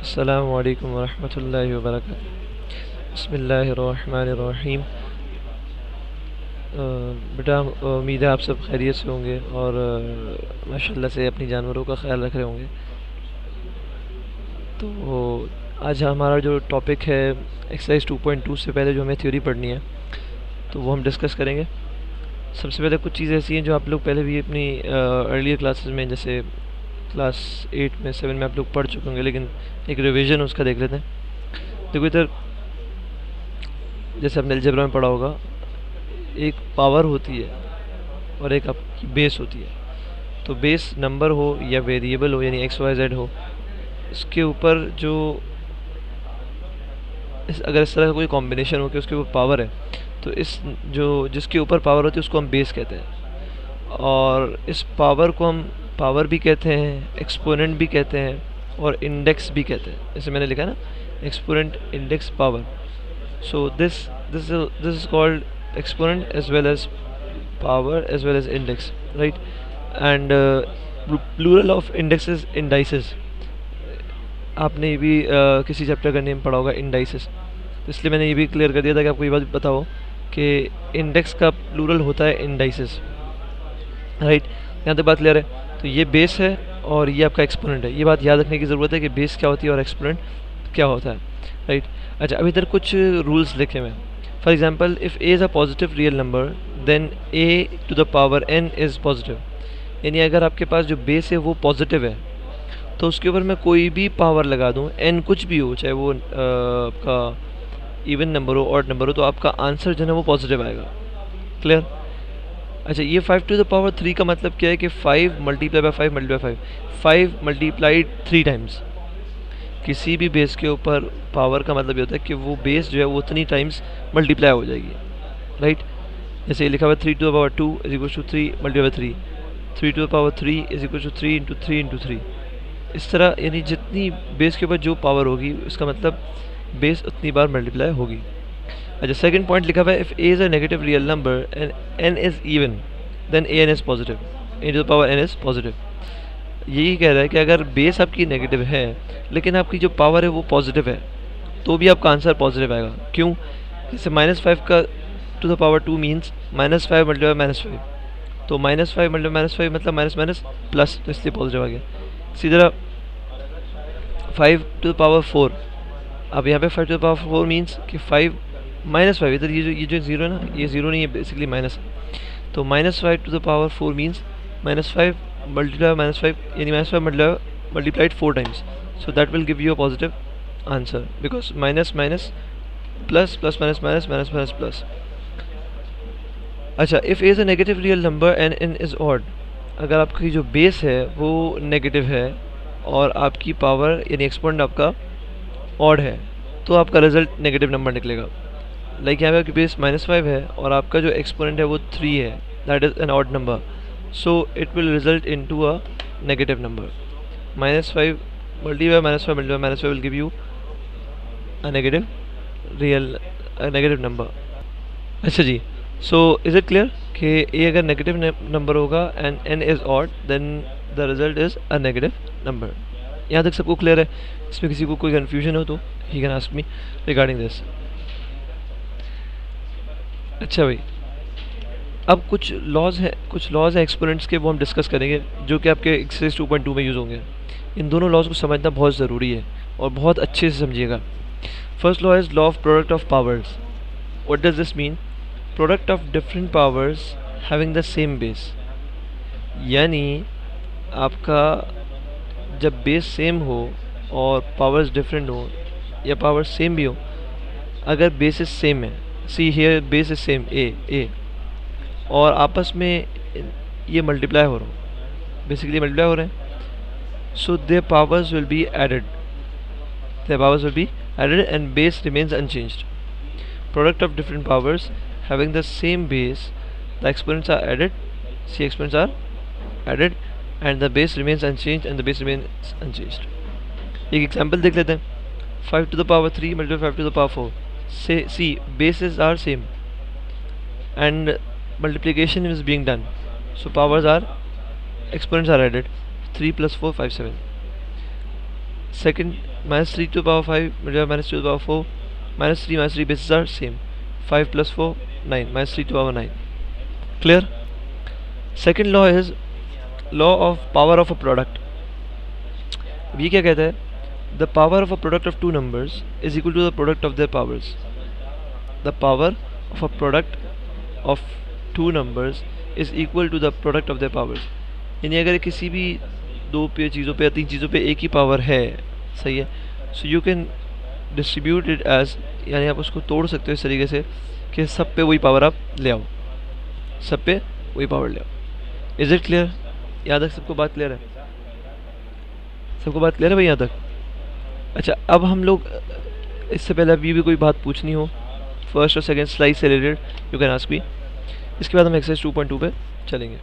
अस्सलामु अलैकुम वरहमतुल्लाहि वबरकातुहू। बिस्मिल्लाहिर्रहमानिर्रहीम। बेटा, उम्मीद है आप सब खैरियत से होंगे और माशाल्लाह से अपनी जानवरों का ख्याल रख रहे होंगे। तो आज हमारा जो टॉपिक है एक्सरसाइज 2.2 से पहले जो हमें थ्योरी पढ़नी है तो वो हम डिस्कस करेंगे। सबसे पहले कुछ चीज़ें ऐसी हैं जो आप लोग पहले भी अपनी अर्लियर क्लासेस में, जैसे क्लास 8 में 7 में आप लोग पढ़ चुके होंगे, लेकिन एक रिवीजन उसका देख लेते हैं। देखो इधर, जैसे आपने अलजेब्रा में पढ़ा होगा, एक पावर होती है और एक आपकी बेस होती है। तो बेस नंबर हो या वेरिएबल हो, यानी XYZ हो, इसके ऊपर जो अगर इस तरह का कोई कॉम्बिनेशन हो कि उसके ऊपर पावर है, तो इस जो जिसके ऊपर पावर होती है उसको हम बेस कहते हैं। और इस पावर को हम पावर भी कहते हैं, एक्सपोनेंट भी कहते हैं और इंडेक्स भी कहते हैं। जैसे मैंने लिखा ना, exponent, index, power. So this is called exponent as well as power as well as index, right? And plural of indexes, indices। आपने ये भी किसी चैप्टर का नेम पढ़ा होगा, इंडाइसेस। तो इसलिए मैंने ये भी क्लियर कर दिया था कि आपको ये बात बताओ कि इंडेक्स का प्लूरल होता है इंडाइसेस, राइट? यहाँ तक बात क्लियर है। तो ये बेस है और ये आपका एक्सपोनेंट है। ये बात याद रखने की ज़रूरत है कि बेस क्या होती है और एक्सपोनेंट क्या होता है, राइट? अच्छा, अब इधर कुछ रूल्स लिखे हुए हैं। For example, if a is a positive real number, then a to the power n is positive। यानी अगर आपके पास जो बेस है वो पॉजिटिव है तो उसके ऊपर मैं कोई भी पावर लगा दूँ, n कुछ भी हो, चाहे वो आपका इवन नंबर हो, ऑड नंबर हो, तो आपका आंसर जो है वो पॉजिटिव आएगा। क्लियर? अच्छा, ये 5 to the power 3 का मतलब क्या है कि 5 multiply by 5 multiply 5 multiplied 3 times. किसी भी बेस के ऊपर पावर का मतलब ये होता है कि वो बेस जो है वो उतनी टाइम्स मल्टीप्लाई हो जाएगी, राइट? जैसे ये लिखा हुआ है 3 to the power 2 is equal to 3 multiply by 3, 3 to the power 3 is equal to 3 into 3 into 3। इस तरह यानी जितनी बेस के ऊपर जो पावर होगी उसका मतलब बेस उतनी बार मल्टीप्लाई होगी। अच्छा, सेकंड पॉइंट लिखा हुआ है if a is a negative real number and n is even then an is positive, a to the power n is positive. यही कह रहा है कि अगर बेस आपकी नेगेटिव है लेकिन आपकी जो पावर है वो पॉजिटिव है तो भी आपका आंसर पॉजिटिव आएगा। क्यों? जैसे -5 का to the power 2 means -5 multiply -5, तो -5 मल्टीप्लाई -5 मतलब माइनस माइनस प्लस, तो इसलिए पॉजिटिव आ गया। इसी तरह 5 टू द पावर 4, अब यहाँ पे 5 टू द पावर 4 मीन्स कि 5 -5, इधर ये जो जीरो है ना, ये जीरो नहीं है, बेसिकली माइनस है। तो -5 to the power 4 means -5 multiply by -5, यानी -5 multiplied 4 times, so that will give you a positive answer because minus minus plus plus minus minus minus minus plus। अच्छा, if a is a negative real number and n is odd, अगर आपकी जो base है वो negative है और आपकी power यानी एक्सपोनेंट आपका ऑड है तो आपका रिजल्ट नेगेटिव नंबर निकलेगा। लाइक यहाँ पे आपकी बेस -5 है और आपका जो एक्सपोनेंट है वो 3 है, that is an odd number, so it will result into a negative number। -5 multiplied by -5 multiplied by -5 will give you a negative number। अच्छा जी, so is it clear कि a अगर नेगेटिव नंबर होगा and n is odd then the result is a negative number। यहाँ तक सबको clear है? इसमें किसी को कोई कन्फ्यूजन हो तो he can ask me regarding this। अच्छा भाई, अब कुछ लॉज हैं एक्सपोनेंट्स के, वो हम डिस्कस करेंगे जो कि आपके एक्सरसाइज 2.2 में यूज़ होंगे। इन दोनों लॉज को समझना बहुत ज़रूरी है और बहुत अच्छे से समझिएगा। First law is law of product of powers. What does this mean? Product of different powers having the same base. यानी आपका जब बेस सेम हो और पावर्स डिफरेंट हो या पावर सेम भी हो, अगर बेसिस सेम है, see here base is same A, और आपस में ये मल्टीप्लाई हो रहा हो, बेसिकली मल्टीप्लाई हो रहे हैं, so their powers will be added, and base remains unchanged. Product of different powers having the same base, the exponents are added, see exponents are added and the base remains unchanged and the base remains unchanged. एक example देख लेते हैं। 5 to the power 3 multiplied 5 to the power 4, see bases are same and multiplication is being done, so powers are, exponents are added, 3 plus 4 5 7। Second minus 3 to the power 5 multiplied by minus 2 to the power 4 minus 3 bases are same. 5 plus 4 9 minus 3 to the power 9. Clear? Second law is law of power of a product. अब ये क्या कहता है? The power of a product of two numbers is equal to the product of their powers. The power of a product of two numbers is equal to the product of their powers. यानी अगर किसी भी दो पे चीज़ों पे या तीन चीज़ों पे एक ही पावर है, सही है, so you can distribute it as, यानी आप उसको तोड़ सकते हो इस तरीके से कि सब पे वही पावर आप ले आओ, सब पे वही पावर ले आओ. Is it clear? यहाँ तक सबको बात क्लियर है? सबको बात क्लियर है भाई यहाँ तक? अच्छा, अब हम लोग इससे पहले अभी भी कोई बात पूछनी हो फर्स्ट और सेकंड स्लाइड से related, you can ask me. इसके बाद हम एक्सरसाइज 2.2 पे चलेंगे.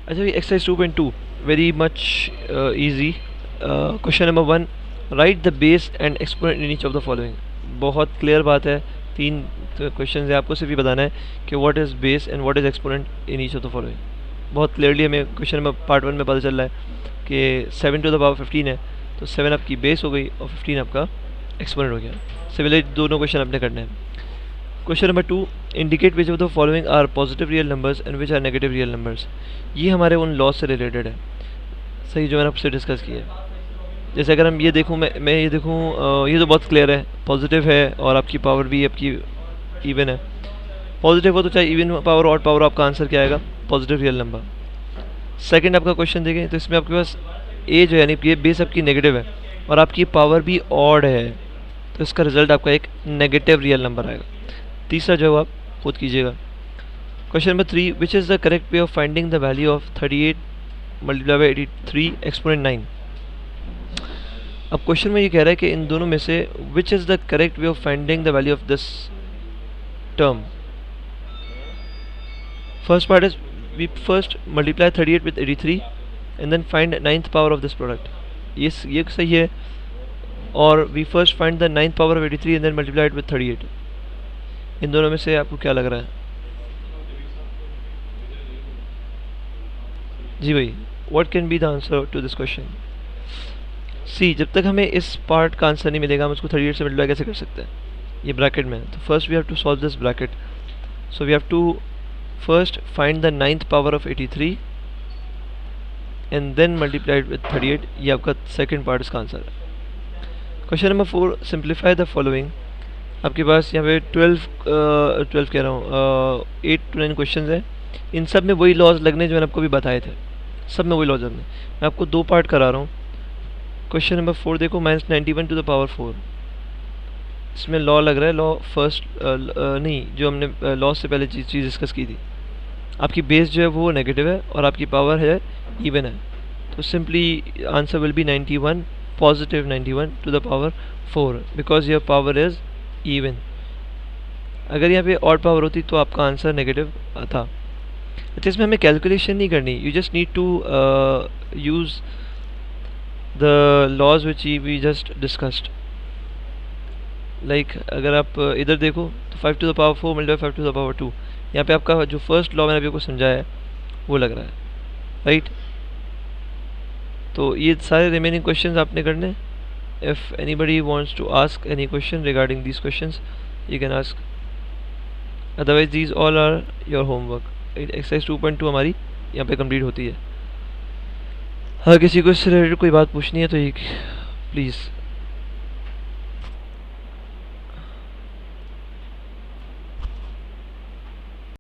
अच्छा भाई, exercise 2.2 very much easy. Question number 1, right the base and exponent in each of the following. बहुत क्लियर बात है, तीन क्वेश्चन है, आपको सिर्फ ये बताना है कि what is base and what is exponent in each of the following. बहुत क्लियरली हमें क्वेश्चन नंबर पार्ट 1 में पता चल रहा है कि 7 टू द पावर 15 है, तो 7 आपकी बेस हो गई और 15 आपका एक्सपोनेंट हो गया. सिमिलर दोनों क्वेश्चन आपने करने हैं. Question number 2, indicate which of the following are positive real numbers and which are negative real numbers. ये हमारे उन लॉज से रिलेटेड है, सही, जो मैंने आपसे डिस्कस किया है. जैसे अगर हम ये देखूँ, मैं ये देखूँ, ये तो बहुत क्लियर है, पॉजिटिव है और आपकी पावर भी आपकी इवन है. पॉजिटिव हो तो चाहे इवन पावर ऑड पावर, आपका आंसर क्या आएगा? Positive real number. सेकंड आपका क्वेश्चन देखें तो इसमें आपके पास ए जो है, यानी ये बेस आपकी नेगेटिव है और आपकी पावर भी ऑड है, तो इसका रिजल्ट आपका एक नेगेटिव रियल नंबर आएगा. तीसरा जवाब खुद कीजिएगा. Question number 3, which is the correct way of finding the value of 38 multiply by 83 exponent 9. अब क्वेश्चन में ये कह रहा है कि इन दोनों में से which is the correct way of finding the value of this term. First part is we first multiply 38 with 83 and then find ninth power of this product. Yes, ये सही है. और we first find the ninth power of 83 and then multiply it with 38. इन दोनों में से आपको क्या लग रहा है? जी भाई, what can be the answer to this question? सी, जब तक हमें इस पार्ट का आंसर नहीं मिलेगा हम उसको 38 से मल्टीप्लाई कैसे कर सकते हैं? ये ब्रैकेट में. तो first we have to solve this bracket. So we have to first find the ninth power of 83 and then multiply it with 38. ये आपका सेकंड पार्ट इसका आंसर है. Question number 4, simplify the following. आपके पास यहाँ पे 12 कह रहा हूँ 8 to 9 क्वेश्चन है. इन सब में वही लॉज लगने जो मैंने आपको भी बताए थे, सब में वही लॉज लगने. मैं आपको दो पार्ट करा रहा हूँ. क्वेश्चन नंबर 4 देखो, -91 टू द पावर 4. इसमें लॉ लग रहा है, लॉ फर्स्ट नहीं, जो हमने लॉ से पहले चीज़ डिस्कस की थी. आपकी बेस जो है वो नेगेटिव है और आपकी पावर है इवन है, तो simply answer will be 91, positive 91 to the power 4 because your power is even. अगर यहाँ पे ऑड पावर होती तो आपका आंसर नेगेटिव था. अच्छा, इसमें हमें कैलकुलेशन नहीं करनी, you just need to use the laws which we just discussed. Like अगर आप इधर देखो तो 5 to the power 4 multiply 5 to the power 2, यहाँ पे आपका जो फर्स्ट लॉ मैंने अभी आपको समझाया है वो लग रहा है, राइट. तो ये सारे रिमेनिंग क्वेश्चंस आपने करने. If anybody wants to ask any question regarding these questions you can ask, otherwise these all are your homework. Exercise 2.2 हमारी यहाँ पे कंप्लीट होती है. अगर किसी को इससे रिलेटेड कोई बात पूछनी है तो ये प्लीज़